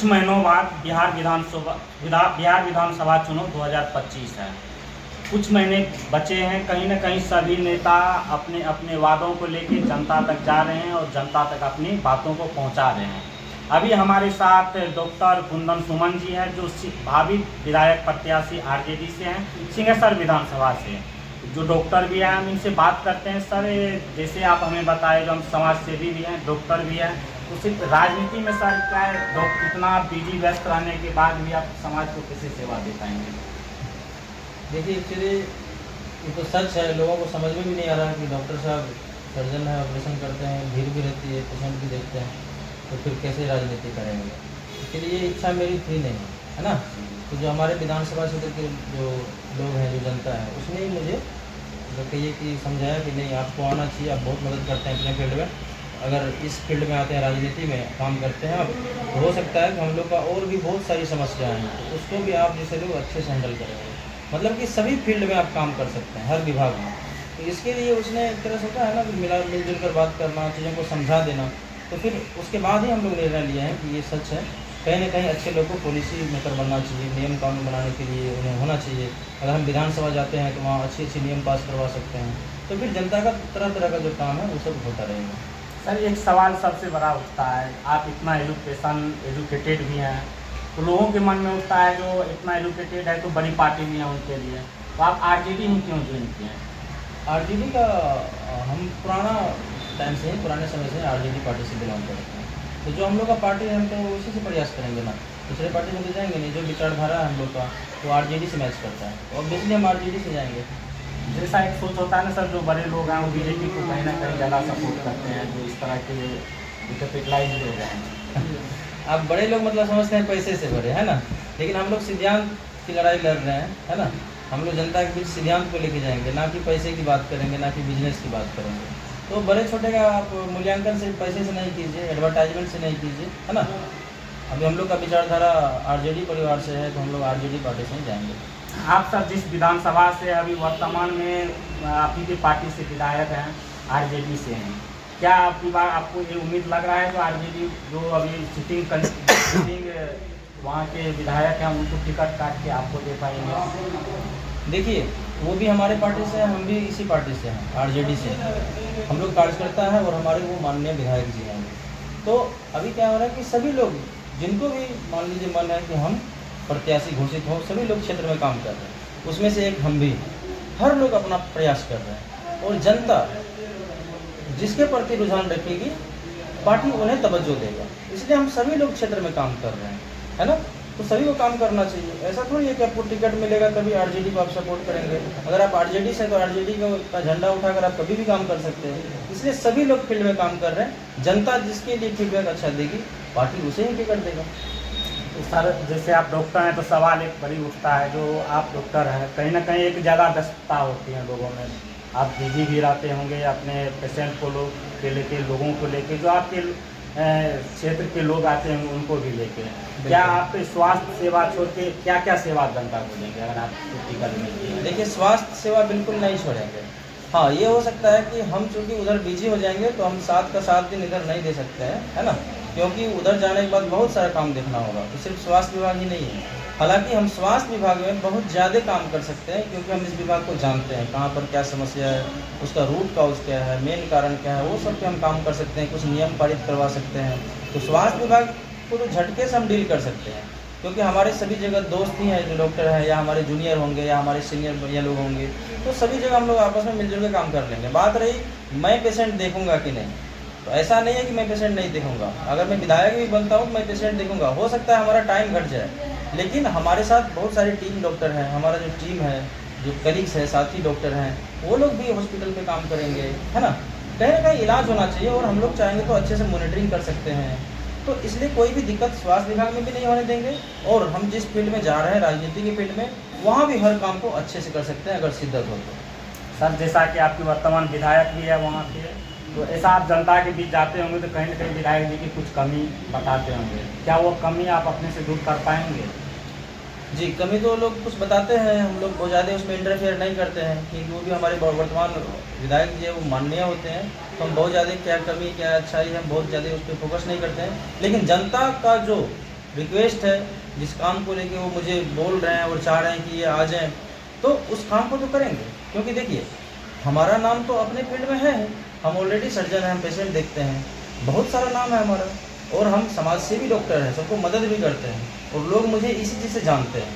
कुछ महीनों बाद बिहार विधानसभा चुनाव 2025 है। कुछ महीने बचे हैं। कहीं न कहीं सभी नेता अपने अपने वादों को लेके जनता तक जा रहे हैं और जनता तक अपनी बातों को पहुंचा रहे हैं। अभी हमारे साथ डॉक्टर कुंदन सुमन जी हैं, जो भावी विधायक प्रत्याशी आरजेडी से हैं, सिंहेश्वर विधानसभा से। जो डॉक्टर भी हैं, हम इनसे बात करते हैं। सर, जैसे आप हमें बताए, जो हम समाज सेवी भी हैं, डॉक्टर भी हैं, तो सिर्फ राजनीति में सर क्या है, इतना बिजी व्यस्त रहने के बाद भी आप समाज को कैसे सेवा दे पाएंगे? देखिए, एक्चुअली ये तो सच है, लोगों को समझ में भी नहीं आ रहा है कि डॉक्टर साहब सर्जन है, ऑपरेशन करते हैं, भीड़ भी रहती है, पेशेंट भी देखते हैं, तो फिर कैसे राजनीति करेंगे। इसके लिए ये इच्छा मेरी थी नहीं, है ना। तो जो हमारे विधानसभा क्षेत्र के जो लोग हैं, जो जनता है, उसने ही मुझे मतलब कहिए कि समझाया कि नहीं, आपको आना चाहिए, आप बहुत मदद करते हैं अपने फील्ड में। अगर इस फील्ड में आते हैं, राजनीति में काम करते हैं आप, तो हो सकता है कि हम लोग का और भी बहुत सारी समस्याएं हैं, तो उसको भी आप जैसे लोग अच्छे से हैंडल करेंगे। मतलब कि सभी फील्ड में आप काम कर सकते हैं, हर विभाग में। तो इसके लिए उसने एक तरह से होता है ना कि मिलजुल कर बात करना, चीज़ों को समझा देना। तो फिर उसके बाद ही हम लोग निर्णय लिए हैं कि ये सच है, कहीं ना कहीं अच्छे लोग को पॉलिसी मेकर बनना चाहिए, नियम कानून बनाने के लिए उन्हें होना चाहिए। अगर हम विधानसभा जाते हैं तो वहाँ अच्छी अच्छी नियम पास करवा सकते हैं, तो फिर जनता का तरह तरह का जो काम है वो सब होता रहेगा। सर, एक सवाल सबसे बड़ा उठता है, आप इतना एजुकेटेड भी हैं, तो लोगों के मन में उठता है जो इतना एजुकेटेड है तो बड़ी पार्टी भी है उनके लिए, तो आप आरजेडी ही क्यों ज्वाइन किए हैं? आरजेडी का हम पुराना टाइम से ही, पुराने समय से आरजेडी पार्टी से बिलोंग करते हैं। तो जो हम लोग का पार्टी है, हम तो उसी से प्रयास करेंगे ना, दूसरे पार्टी में तो जाएंगे नहीं। जो विचारधारा है हम लोग का वो आरजेडी से मैच करता है, और बेसिकली हम आरजेडी से जाएंगे। जैसा एक सोच होता है ना सर, जो बड़े लोग हैं वो बीजेपी को कहीं ना कहीं ज़्यादा सपोर्ट करते हैं, जो इस तरह के कैपिटलाइज लोग हैं। आप बड़े लोग मतलब समझते हैं पैसे से बड़े, है ना, लेकिन हम लोग सिद्धांत की लड़ाई लड़ रहे हैं, है ना। हम लोग जनता के बीच सिद्धांत को लेके जाएंगे, ना कि पैसे की बात करेंगे, ना कि बिजनेस की बात करेंगे। तो बड़े छोटे का आप मूल्यांकन सिर्फ पैसे से नहीं कीजिए, एडवर्टाइजमेंट से नहीं कीजिए, है ना। अभी हम लोग का विचारधारा आरजेडी परिवार से है, तो हम लोग आरजेडी पार्टी से ही जाएंगे। आप सर जिस विधानसभा से अभी वर्तमान में आप ही की पार्टी से विधायक हैं, आरजेडी से हैं, क्या आपकी बार आपको ये उम्मीद लग रहा है जो आरजेडी जो अभी सिटिंग वहाँ के विधायक हैं उनको टिकट काट के आपको दे पाएंगे? देखिए, वो भी हमारे पार्टी से है, हम भी इसी पार्टी से हैं, आरजेडी से। हम लोग कार्यकर्ता हैं और हमारे वो माननीय विधायक जी हैं। तो अभी क्या हो रहा है कि सभी लोग, जिनको भी मान लीजिए मन है कि हम प्रत्याशी घोषित हों, सभी लोग क्षेत्र में काम कर रहे हैं। उसमें से एक हम भी, हर लोग अपना प्रयास कर रहे हैं, और जनता जिसके प्रति रुझान रखेगी, पार्टी उन्हें तवज्जो देगा। इसलिए हम सभी लोग क्षेत्र में काम कर रहे हैं, है ना। तो सभी को काम करना चाहिए। ऐसा थोड़ी है कि आपको टिकट मिलेगा तभी आरजेडी को आप सपोर्ट करेंगे। अगर आप आरजेडी से, तो आरजेडी का झंडा उठाकर आप कभी भी काम कर सकते हैं। इसलिए सभी लोग फील्ड में काम कर रहे हैं। जनता जिसके लिए फीडबैक अच्छा देगी, पार्टी उसे ही टिकट देगा। तो सर, जैसे आप डॉक्टर हैं तो सवाल एक बड़ी उठता है, जो आप डॉक्टर हैं, कहीं ना कहीं एक ज़्यादा व्यस्तता होती है लोगों में, आप बिजी भी रहते होंगे अपने पेशेंट को लेके, लोगों को लेके, जो आपके क्षेत्र के लोग आते हैं उनको भी लेके। क्या आप स्वास्थ्य सेवा छोड़ के क्या क्या सेवा जनता को देंगे अगर आप छुट्टी कर लेंगे? देखिए, स्वास्थ्य सेवा बिल्कुल नहीं छोड़ेंगे। हाँ, ये हो सकता है कि हम चूँकि उधर बिजी हो जाएंगे, तो हम 7 का 7 दिन इधर नहीं दे सकते हैं, है ना, क्योंकि उधर जाने के बाद बहुत सारा काम देखना होगा। तो सिर्फ स्वास्थ्य विभाग ही नहीं है, हालांकि हम स्वास्थ्य विभाग में बहुत ज़्यादा काम कर सकते हैं, क्योंकि हम इस विभाग को जानते हैं, कहाँ पर क्या समस्या है, उसका रूट कॉज क्या है, मेन कारण क्या है, वो सब पे हम काम कर सकते हैं। कुछ नियम पारित करवा सकते हैं। तो स्वास्थ्य विभाग को तो झटके से हम डील कर सकते हैं, क्योंकि हमारे सभी जगह दोस्त ही हैं जो डॉक्टर हैं, या हमारे जूनियर होंगे, या हमारे सीनियर बढ़िया लोग होंगे, तो सभी जगह हम लोग आपस में मिलजुल के काम कर लेंगे। बात रही मैं पेशेंट देखूंगा कि नहीं, तो ऐसा नहीं है कि मैं पेशेंट नहीं देखूंगा। अगर मैं विधायक भी बनता हूँ तो मैं पेशेंट देखूंगा। हो सकता है हमारा टाइम घट जाए, लेकिन हमारे साथ बहुत सारी टीम डॉक्टर हैं, हमारा जो टीम है, जो कलीग्स है, साथी डॉक्टर हैं, वो लोग भी हॉस्पिटल पे काम करेंगे, है ना। कहीं ना कहीं इलाज होना चाहिए, और हम लोग चाहेंगे तो अच्छे से मॉनिटरिंग कर सकते हैं। तो इसलिए कोई भी दिक्कत स्वास्थ्य विभाग में भी नहीं होने देंगे, और हम जिस फील्ड में जा रहे हैं, राजनीति के फील्ड में, वहाँ भी हर काम को अच्छे से कर सकते हैं, अगर शिद्दत हो तो। सर, जैसा कि आपके वर्तमान विधायक भी है वहाँ के, तो ऐसा आप जनता के बीच जाते होंगे तो कहीं ना कहीं विधायक जी की कुछ कमी बताते होंगे, क्या वो कमी आप अपने से दूर कर पाएंगे? जी, कमी तो लोग कुछ बताते हैं, हम लोग बहुत ज़्यादा उसमें इंटरफेयर नहीं करते हैं, क्योंकि वो भी हमारे वर्तमान विधायक जी वो माननीय होते हैं। तो हम बहुत ज़्यादा क्या कमी क्या अच्छाई है, हम बहुत ज़्यादा उस पर फोकस नहीं करते हैं। लेकिन जनता का जो रिक्वेस्ट है, जिस काम को लेके वो मुझे बोल रहे हैं और चाह रहे हैं कि ये आ जाएं, तो उस काम को तो करेंगे। क्योंकि देखिए, हमारा नाम तो अपने फील्ड में है, हम ऑलरेडी सर्जन हैं, हम पेशेंट देखते हैं, बहुत सारा नाम है हमारा, और हम समाज सेवी डॉक्टर हैं, सबको मदद भी करते हैं, और लोग मुझे इसी चीज़ से जानते हैं।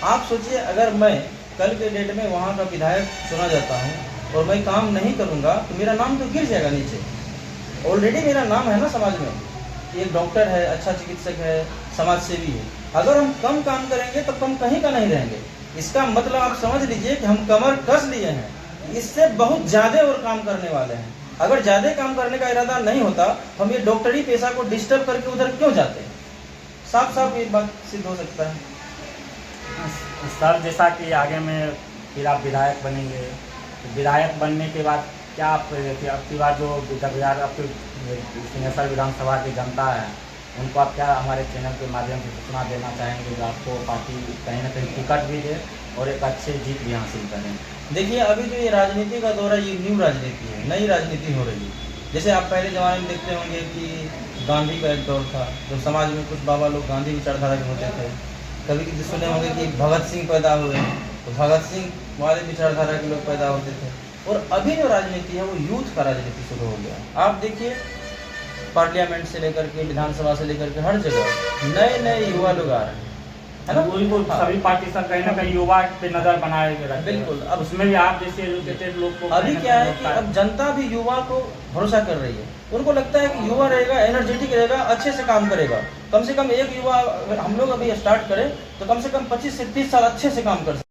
आप सोचिए, अगर मैं कल के डेट में वहाँ का विधायक चुना जाता हूँ और मैं काम नहीं करूँगा तो मेरा नाम तो गिर जाएगा नीचे। ऑलरेडी मेरा नाम है ना समाज में, एक डॉक्टर है, अच्छा चिकित्सक है, समाज सेवी है। अगर हम कम काम करेंगे तो हम कहीं का नहीं रहेंगे। इसका मतलब आप समझ लीजिए कि हम कमर कस लिए हैं, इससे बहुत ज़्यादा और काम करने वाले हैं। अगर ज़्यादा काम करने का इरादा नहीं होता, हम ये डॉक्टरी पेशा को डिस्टर्ब करके उधर क्यों जाते? साफ साफ ये बात सिद्ध हो सकता है। सर, जैसा कि आगे में फिर आप विधायक बनेंगे, तो विधायक बनने के बाद क्या आप आपकी बात जो बिहार आपके सिंहेश्वर विधानसभा की जनता है, उनको आप क्या हमारे चैनल के माध्यम से सूचना देना चाहेंगे जो आपको पार्टी कहीं ना कहीं टिकट भी दे और एक अच्छे जीत भी हासिल करें? देखिए, अभी जो ये राजनीति का दौर है, ये न्यू राजनीति है, नई राजनीति हो रही है। जैसे आप पहले ज़माने में देखते होंगे कि गांधी का एक दौर था, तो समाज में कुछ बाबा लोग गांधी विचारधारा के होते थे। कभी किसी सुने होंगे कि भगत सिंह पैदा हुए, तो भगत सिंह वाले विचारधारा के लोग पैदा होते थे। और अभी जो राजनीति है वो यूथ का राजनीति शुरू हो गया। आप देखिए, पार्लियामेंट से लेकर के विधानसभा से लेकर के हर जगह नए नए युवा लोग आ रहे हैं, है ना? बिल्कुल, हाँ। सभी पार्टी सब कहीं ना कहीं युवा पे नजर बनाए हुए रहते हैं। बिल्कुल। अब उसमें भी आप जैसे एजुकेटेड लोग को अभी क्या है कि अब जनता भी युवा को भरोसा कर रही है। उनको लगता है कि युवा रहेगा, एनर्जेटिक रहेगा, अच्छे से काम करेगा। कम से कम एक युवा हम लोग अभी स्टार्ट करें तो कम से कम 25 से 30 साल अच्छे से काम कर सकते हैं।